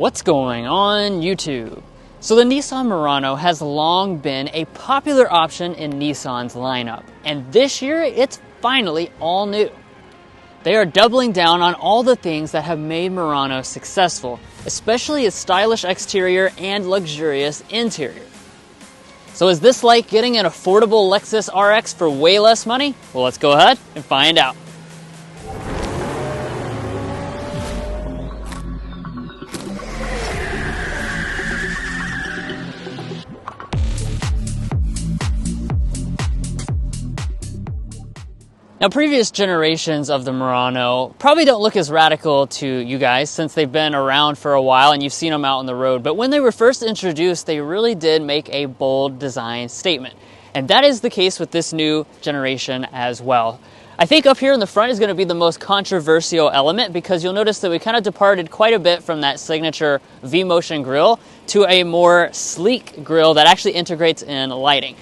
What's going on YouTube? So the Nissan Murano has long been a popular option in Nissan's lineup, and this year it's finally all new. They are doubling down on all the things that have made Murano successful, especially its stylish exterior and luxurious interior. So is this like getting an affordable Lexus RX for way less money? Well, let's go ahead and find out. Now, previous generations of the Murano probably don't look as radical to you guys since they've been around for a while and you've seen them out on the road. But when they were first introduced, they really did make a bold design statement. And that is the case with this new generation as well. I think up here in the front is going to be the most controversial element because you'll notice that we kind of departed quite a bit from that signature V-motion grille to a more sleek grille that actually integrates in lighting.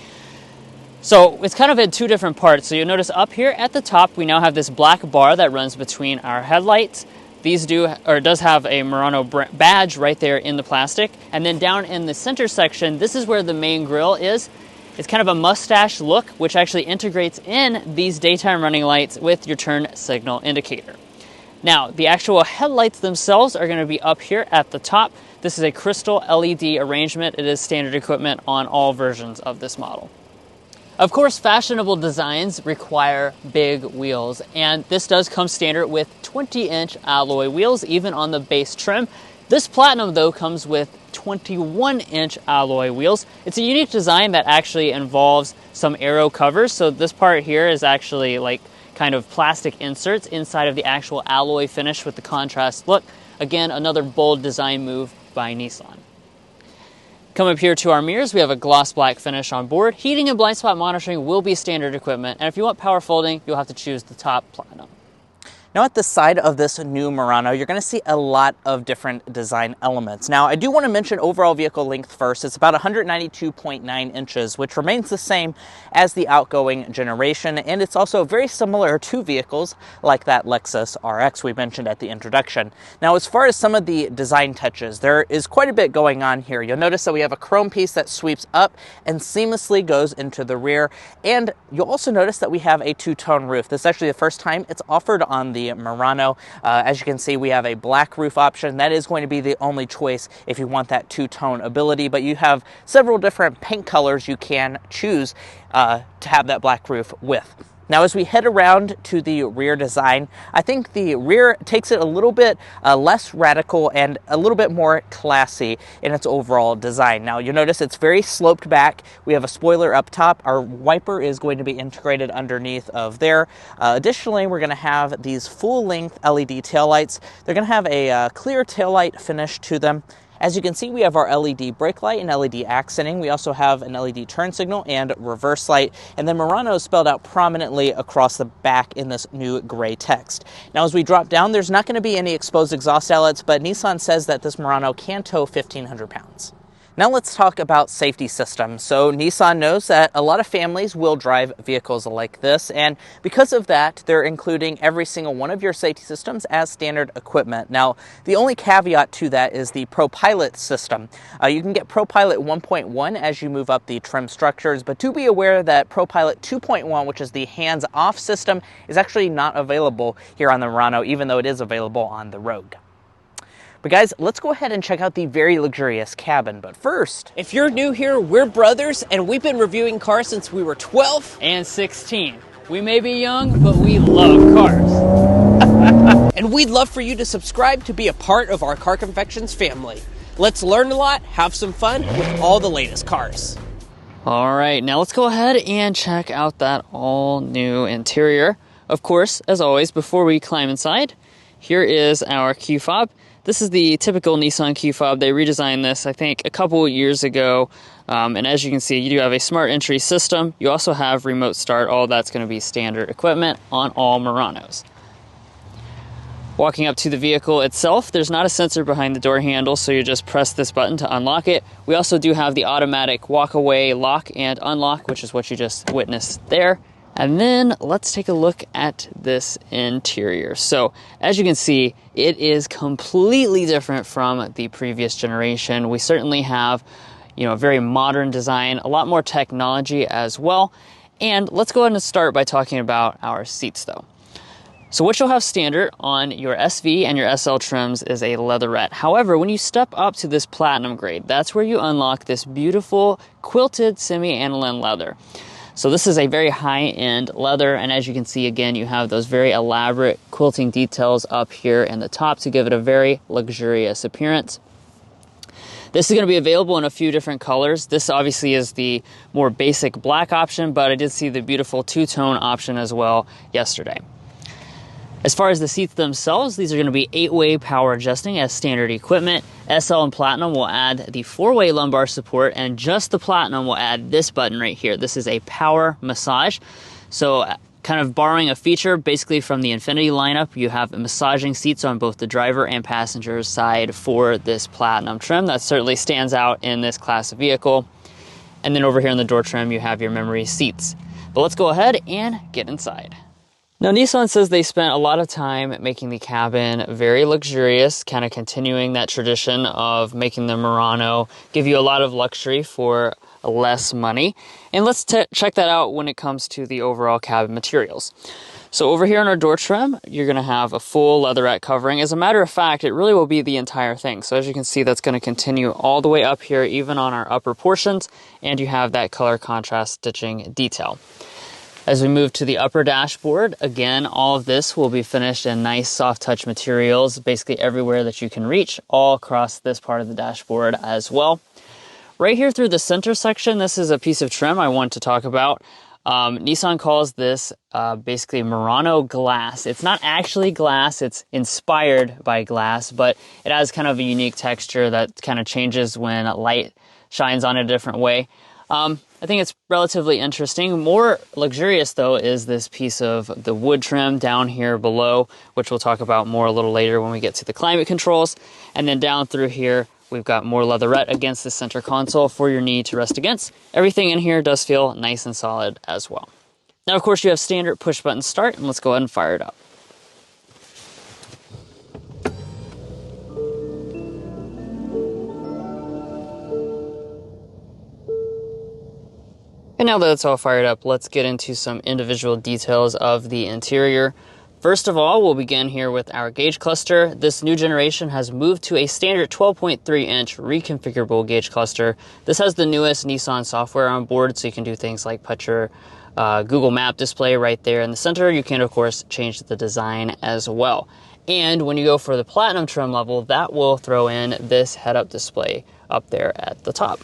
So it's kind of in two different parts. So you'll notice up here at the top, we now have this black bar that runs between our headlights. These does have a Murano badge right there in the plastic. And then down in the center section, this is where the main grille is. It's kind of a mustache look, which actually integrates in these daytime running lights with your turn signal indicator. Now, the actual headlights themselves are going to be up here at the top. This is a crystal LED arrangement. It is standard equipment on all versions of this model. Of course, fashionable designs require big wheels, and this does come standard with 20-inch alloy wheels, even on the base trim. This Platinum, though, comes with 21-inch alloy wheels. It's a unique design that actually involves some aero covers, so this part here is actually like kind of plastic inserts inside of the actual alloy finish with the contrast look. Again, another bold design move by Nissan. Come up here to our mirrors, we have a gloss black finish on board. Heating and blind spot monitoring will be standard equipment, and if you want power folding, you'll have to choose the top Platinum. Now at the side of this new Murano, you're going to see a lot of different design elements. Now I do want to mention overall vehicle length first. It's about 192.9 inches, which remains the same as the outgoing generation, and it's also very similar to vehicles like that Lexus RX we mentioned at the introduction. Now as far as some of the design touches, there is quite a bit going on here. You'll notice that we have a chrome piece that sweeps up and seamlessly goes into the rear, and you'll also notice that we have a two-tone roof. This is actually the first time it's offered on the Murano. As you can see, we have a black roof option. That is going to be the only choice if you want that two-tone ability, but you have several different paint colors you can choose to have that black roof with. Now, as we head around to the rear design, I think the rear takes it a little bit less radical and a little bit more classy in its overall design. Now, you'll notice it's very sloped back. We have a spoiler up top. Our wiper is going to be integrated underneath of there. Additionally, we're going to have these full-length LED taillights. They're going to have a clear taillight finish to them. As you can see, we have our LED brake light and LED accenting. We also have an LED turn signal and reverse light. And then Murano is spelled out prominently across the back in this new gray text. Now, as we drop down, there's not going to be any exposed exhaust outlets, but Nissan says that this Murano can tow 1,500 pounds. Now let's talk about safety systems. So Nissan knows that a lot of families will drive vehicles like this, and because of that, they're including every single one of your safety systems as standard equipment. Now, the only caveat to that is the ProPilot system. You can get ProPilot 1.1 as you move up the trim structures, but do be aware that ProPilot 2.1, which is the hands-off system, is actually not available here on the Murano, even though it is available on the Rogue. But guys, let's go ahead and check out the very luxurious cabin. But first, if you're new here, we're brothers, and we've been reviewing cars since we were 12 and 16. We may be young, but we love cars. And we'd love for you to subscribe to be a part of our Car Confections family. Let's learn a lot, have some fun with all the latest cars. All right, now let's go ahead and check out that all new interior. Of course, as always, before we climb inside, here is our key fob. This is the typical Nissan key fob. They redesigned this, I think, a couple years ago. And as you can see, you do have a smart entry system. You also have remote start. All that's going to be standard equipment on all Muranos. Walking up to the vehicle itself, there's not a sensor behind the door handle, so you just press this button to unlock it. We also do have the automatic walk-away lock and unlock, which is what you just witnessed there. And then let's take a look at this interior. So as you can see, it is completely different from the previous generation. We certainly have, a very modern design, a lot more technology as well. And let's go ahead and start by talking about our seats though. So what you'll have standard on your SV and your SL trims is a leatherette. However, when you step up to this platinum grade, that's where you unlock this beautiful quilted semi-aniline leather. So this is a very high-end leather, and as you can see, again, you have those very elaborate quilting details up here in the top to give it a very luxurious appearance. This is going to be available in a few different colors. This obviously is the more basic black option, but I did see the beautiful two-tone option as well yesterday. As far as the seats themselves, these are going to be 8-way power adjusting as standard equipment. SL and Platinum will add the 4-way lumbar support, and just the Platinum will add this button right here. This is a power massage. So kind of borrowing a feature basically from the Infiniti lineup, you have massaging seats on both the driver and passenger side for this Platinum trim. That certainly stands out in this class of vehicle. And then over here in the door trim, you have your memory seats. But let's go ahead and get inside. Now, Nissan says they spent a lot of time making the cabin very luxurious, kind of continuing that tradition of making the Murano give you a lot of luxury for less money. And let's check that out when it comes to the overall cabin materials. So over here on our door trim, you're going to have a full leatherette covering. As a matter of fact, it really will be the entire thing. So as you can see, that's going to continue all the way up here, even on our upper portions, and you have that color contrast stitching detail. As we move to the upper dashboard, again, all of this will be finished in nice soft touch materials, basically everywhere that you can reach, all across this part of the dashboard as well. Right here through the center section, this is a piece of trim I want to talk about. Nissan calls this basically Murano glass. It's not actually glass, it's inspired by glass, but it has kind of a unique texture that kind of changes when light shines on it a different way. I think it's relatively interesting. More luxurious, though, is this piece of the wood trim down here below, which we'll talk about more a little later when we get to the climate controls. And then down through here, we've got more leatherette against the center console for your knee to rest against. Everything in here does feel nice and solid as well. Now, of course, you have standard push-button start, and let's go ahead and fire it up. And now that it's all fired up, let's get into some individual details of the interior. First of all, we'll begin here with our gauge cluster. This new generation has moved to a standard 12.3-inch reconfigurable gauge cluster. This has the newest Nissan software on board, so you can do things like put your Google Map display right there in the center. You can, of course, change the design as well. And when you go for the Platinum trim level, that will throw in this head-up display up there at the top.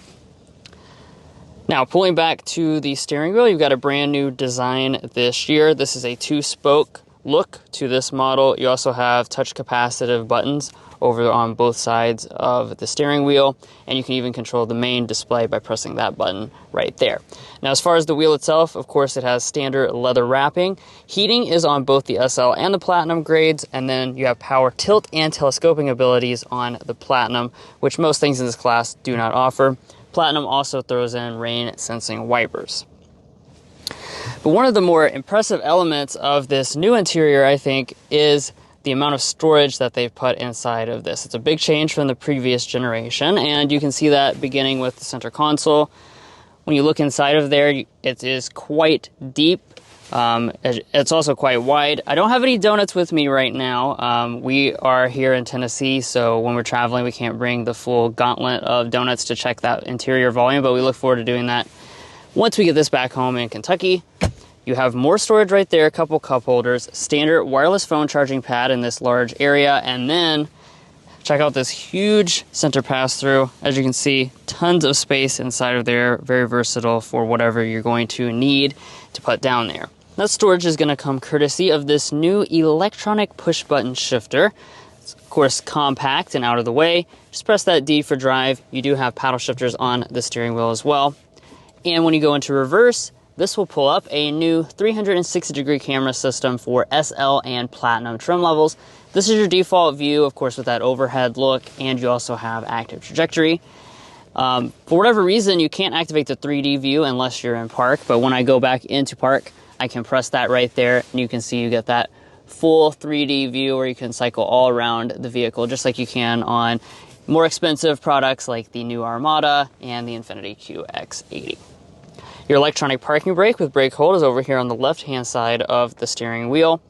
Now, pulling back to the steering wheel, you've got a brand new design this year. This is a 2-spoke look to this model. You also have touch capacitive buttons over on both sides of the steering wheel, and you can even control the main display by pressing that button right there. Now, as far as the wheel itself, of course, it has standard leather wrapping. Heating is on both the SL and the Platinum grades, and then you have power tilt and telescoping abilities on the Platinum, which most things in this class do not offer. Platinum also throws in rain sensing wipers. But one of the more impressive elements of this new interior, I think, is the amount of storage that they've put inside of this. It's a big change from the previous generation, and you can see that beginning with the center console. When you look inside of there, it is quite deep. It's also quite wide. I don't have any donuts with me right now. We are here in Tennessee, so when we're traveling, we can't bring the full gauntlet of donuts to check that interior volume, but we look forward to doing that once we get this back home in Kentucky. You have more storage right there, a couple cup holders, standard wireless phone charging pad in this large area, and then check out this huge center pass-through. As you can see, tons of space inside of there, very versatile for whatever you're going to need to put down there. That storage is going to come courtesy of this new electronic push-button shifter. It's, of course, compact and out of the way. Just press that D for drive. You do have paddle shifters on the steering wheel as well. And when you go into reverse, this will pull up a new 360-degree camera system for SL and Platinum trim levels. This is your default view, of course, with that overhead look, and you also have active trajectory. For whatever reason, you can't activate the 3D view unless you're in park, but when I go back into park, I can press that right there, and you can see you get that full 3D view where you can cycle all around the vehicle, just like you can on more expensive products like the new Armada and the Infiniti QX80. Your electronic parking brake with brake hold is over here on the left-hand side of the steering wheel.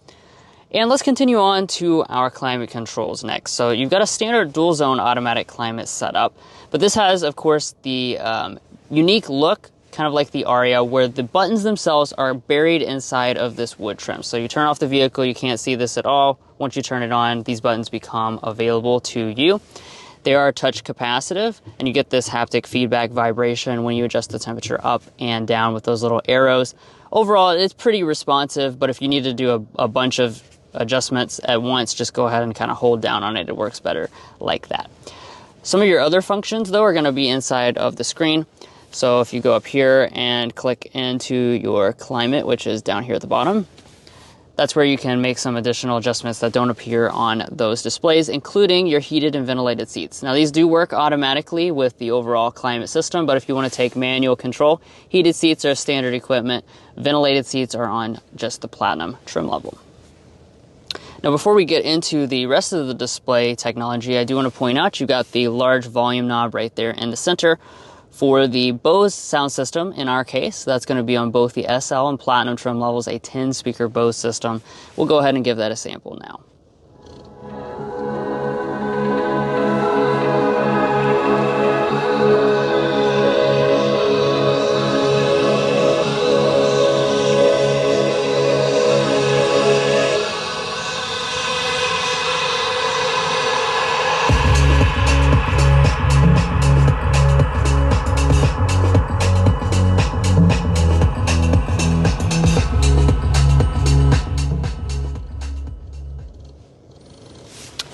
And let's continue on to our climate controls next. So you've got a standard dual zone automatic climate setup, but this has, of course, the unique look, kind of like the Aria, where the buttons themselves are buried inside of this wood trim. So you turn off the vehicle, you can't see this at all. Once you turn it on, these buttons become available to you. They are touch capacitive, and you get this haptic feedback vibration when you adjust the temperature up and down with those little arrows. Overall, it's pretty responsive, but if you need to do a bunch of adjustments at once, just go ahead and kind of hold down on it. It works better like that. Some of your other functions, though, are going to be inside of the screen. So if you go up here and click into your climate, which is down here at the bottom, that's where you can make some additional adjustments that don't appear on those displays, including your heated and ventilated seats. Now, these do work automatically with the overall climate system, but if you want to take manual control, heated seats are standard equipment. Ventilated seats are on just the Platinum trim level. Now, before we get into the rest of the display technology, I do want to point out you've got the large volume knob right there in the center. For the Bose sound system, in our case, that's going to be on both the SL and Platinum trim levels, a 10-speaker Bose system. We'll go ahead and give that a sample now.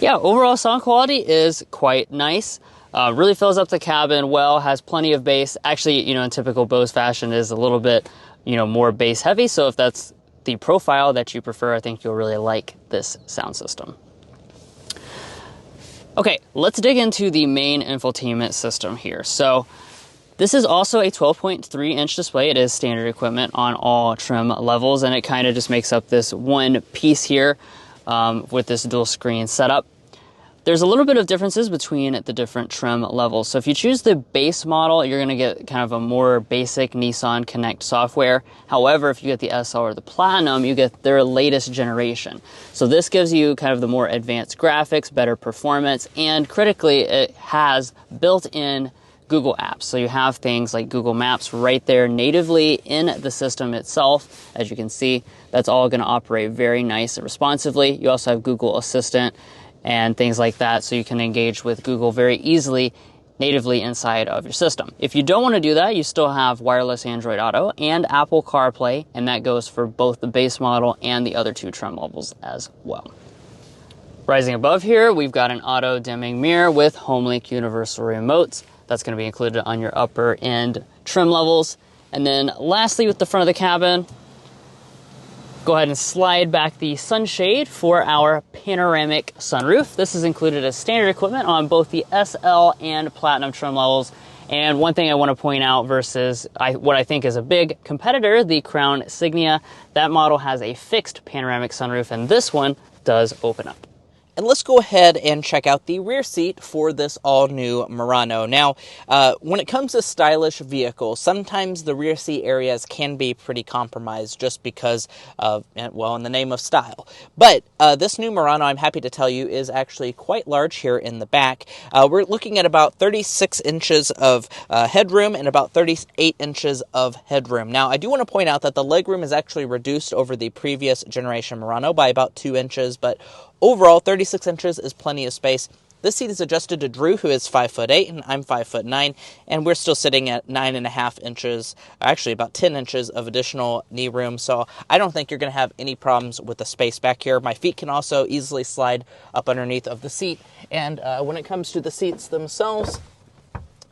Yeah, overall sound quality is quite nice. Really fills up the cabin well, has plenty of bass. Actually, in typical Bose fashion is a little bit, more bass heavy. So if that's the profile that you prefer, I think you'll really like this sound system. Okay, let's dig into the main infotainment system here. So this is also a 12.3-inch display. It is standard equipment on all trim levels, and it kind of just makes up this one piece here with this dual screen setup. There's a little bit of differences between the different trim levels. So if you choose the base model, you're going to get kind of a more basic Nissan Connect software. However, if you get the SL or the Platinum, you get their latest generation. So this gives you kind of the more advanced graphics, better performance, and critically, it has built-in Google Apps. So you have things like Google Maps right there natively in the system itself. As you can see, that's all going to operate very nice and responsively. You also have Google Assistant and things like that, so you can engage with Google very easily natively inside of your system. If you don't want to do that, you still have wireless Android Auto and Apple CarPlay, and that goes for both the base model and the other two trim levels as well. Rising above here, we've got an auto dimming mirror with HomeLink universal remotes. That's going to be included on your upper end trim levels. And then lastly, with the front of the cabin, go ahead and slide back the sunshade for our panoramic sunroof. This is included as standard equipment on both the SL and Platinum trim levels. And one thing I want to point out versus what I think is a big competitor, the Crown Signia, that model has a fixed panoramic sunroof, and this one does open up. And let's go ahead and check out the rear seat for this all-new Murano. Now, when it comes to stylish vehicles, sometimes the rear seat areas can be pretty compromised just because of, well, in the name of style. But this new Murano, I'm happy to tell you, is actually quite large here in the back. We're looking at about 36 inches of headroom and about 38 inches of headroom. Now, I do want to point out that the legroom is actually reduced over the previous generation Murano by about 2 inches, but overall, 36 inches is plenty of space. This seat is adjusted to Drew, who is 5'8", and I'm 5'9", and we're still sitting at 9.5 inches, actually about 10 inches of additional knee room, so I don't think you're going to have any problems with the space back here. My feet can also easily slide up underneath of the seat, and when it comes to the seats themselves,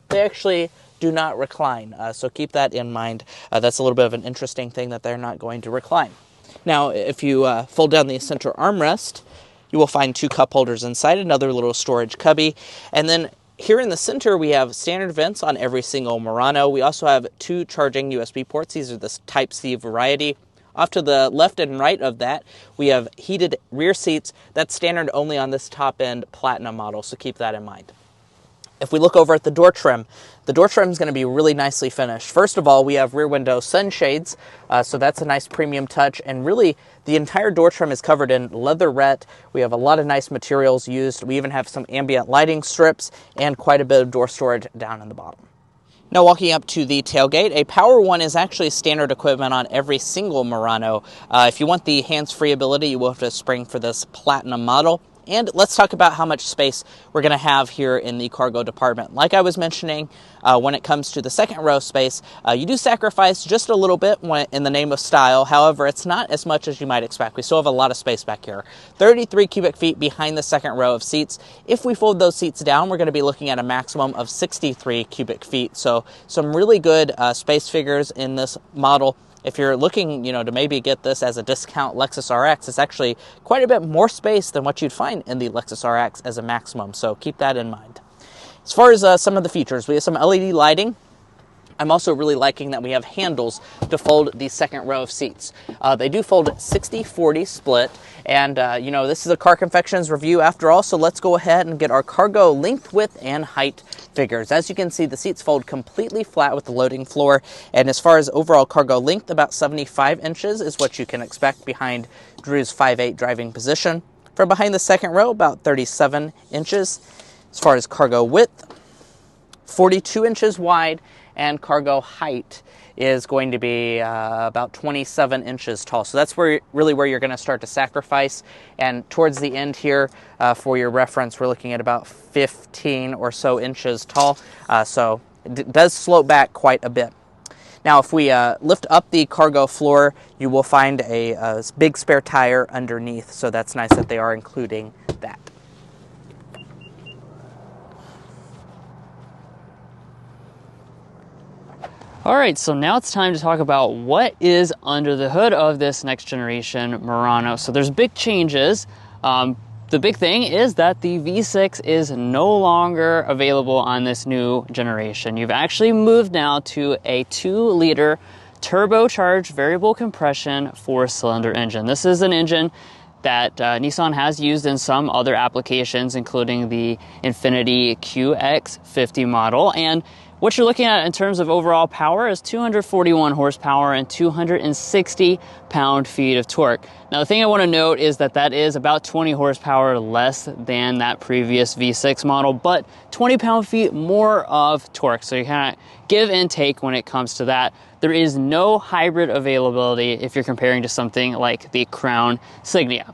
they actually do not recline, so keep that in mind. That's a little bit of an interesting thing that they're not going to recline. Now, if you fold down the center armrest, you will find 2 cup holders inside, another little storage cubby, and then Here in the center, we have standard vents on every single Murano. We also have 2 charging USB ports. These are the Type-C variety. Off to the left and right of that, we have heated rear seats. That's standard only on this top-end Platinum model, so keep that in mind. If we look over at the door trim is going to be really nicely finished. First of all, we have rear window sunshades, so that's a nice premium touch, and really the entire door trim is covered in leatherette. We have a lot of nice materials used. We even have some ambient lighting strips and quite a bit of door storage down in the bottom. Now walking up to the tailgate, a Power One is actually standard equipment on every single Murano. If you want the hands-free ability, you will have to spring for this Platinum model. And let's talk about how much space we're going to have here in the cargo department. Like I was mentioning, when it comes to the second row space, you do sacrifice just a little bit in the name of style. However, it's not as much as you might expect. We still have a lot of space back here. 33 cubic feet behind the second row of seats. If we fold those seats down, we're going to be looking at a maximum of 63 cubic feet. So some really good space figures in this model. If you're looking, to maybe get this as a discount Lexus RX, it's actually quite a bit more space than what you'd find in the Lexus RX as a maximum, so keep that in mind. As far as some of the features, we have some LED lighting. I'm also really liking that we have handles to fold the second row of seats. They do fold 60-40 split, and this is a Car Confections review after all, so let's go ahead and get our cargo length, width, and height figures. As you can see, the seats fold completely flat with the loading floor, and as far as overall cargo length, about 75 inches is what you can expect behind Drew's 5'8" driving position. From behind the second row, about 37 inches. As far as cargo width, 42 inches wide, and cargo height is going to be about 27 inches tall. So that's really where you're going to start to sacrifice. And towards the end here, for your reference, we're looking at about 15 or so inches tall. So it does slope back quite a bit. Now, if we lift up the cargo floor, you will find a big spare tire underneath. So that's nice that they are including that. All right, so now it's time to talk about what is under the hood of this next generation Murano. So there's big changes. The big thing is that the V6 is no longer available on this new generation. You've actually moved now to a 2-liter turbocharged variable compression 4-cylinder engine. This is an engine that Nissan has used in some other applications, including the Infiniti QX50 model. And what you're looking at in terms of overall power is 241 horsepower and 260 pound-feet of torque. Now, the thing I want to note is that that is about 20 horsepower less than that previous V6 model, but 20 pound-feet more of torque. So you kind of give and take when it comes to that. There is no hybrid availability if you're comparing to something like the Crown Signia.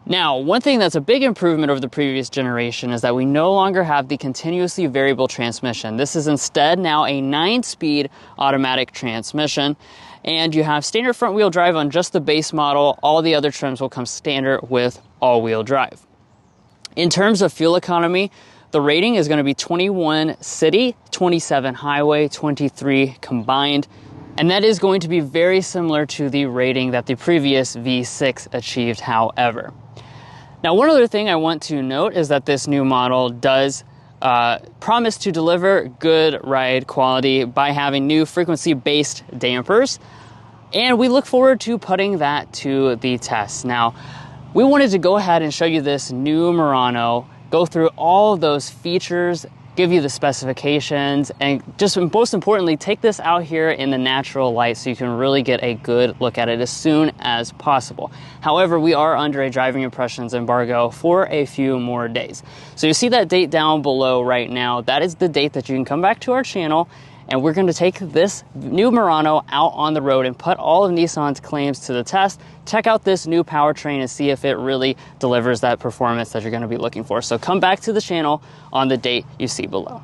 Now, one thing that's a big improvement over the previous generation is that we no longer have the continuously variable transmission. This is instead now a 9-speed automatic transmission, and you have standard front-wheel drive on just the base model. All the other trims will come standard with all-wheel drive. In terms of fuel economy, the rating is going to be 21 city, 27 highway, 23 combined, and that is going to be very similar to the rating that the previous V6 achieved, however. Now, one other thing I want to note is that this new model does promise to deliver good ride quality by having new frequency-based dampers, and we look forward to putting that to the test. Now, we wanted to go ahead and show you this new Murano, go through all of those features, give you the specifications, and just most importantly, take this out here in the natural light so you can really get a good look at it as soon as possible. However, we are under a driving impressions embargo for a few more days. So you see that date down below right now. That is the date that you can come back to our channel, and we're going to take this new Murano out on the road and put all of Nissan's claims to the test. Check out this new powertrain and see if it really delivers that performance that you're going to be looking for. So come back to the channel on the date you see below.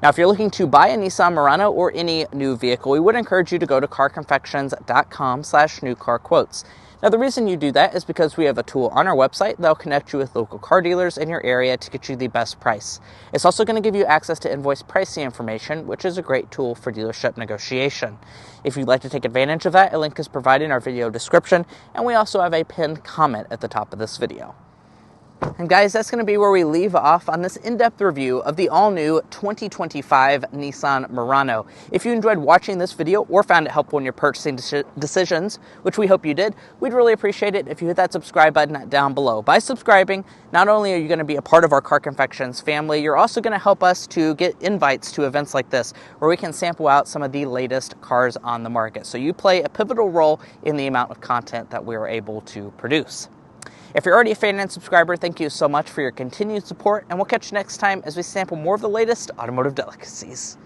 Now, if you're looking to buy a Nissan Murano or any new vehicle, we would encourage you to go to carconfections.com/newcarquotes. Now, the reason you do that is because we have a tool on our website that'll connect you with local car dealers in your area to get you the best price. It's also going to give you access to invoice pricing information, which is a great tool for dealership negotiation. If you'd like to take advantage of that, a link is provided in our video description, and we also have a pinned comment at the top of this video. And guys, that's going to be where we leave off on this in-depth review of the all-new 2025 Nissan Murano. If you enjoyed watching this video or found it helpful in your purchasing decisions, which we hope you did, we'd really appreciate it if you hit that subscribe button down below. By subscribing, not only are you going to be a part of our Car Confections family, you're also going to help us to get invites to events like this, where we can sample out some of the latest cars on the market. So you play a pivotal role in the amount of content that we are able to produce. If you're already a fan and subscriber, thank you so much for your continued support, and we'll catch you next time as we sample more of the latest automotive delicacies.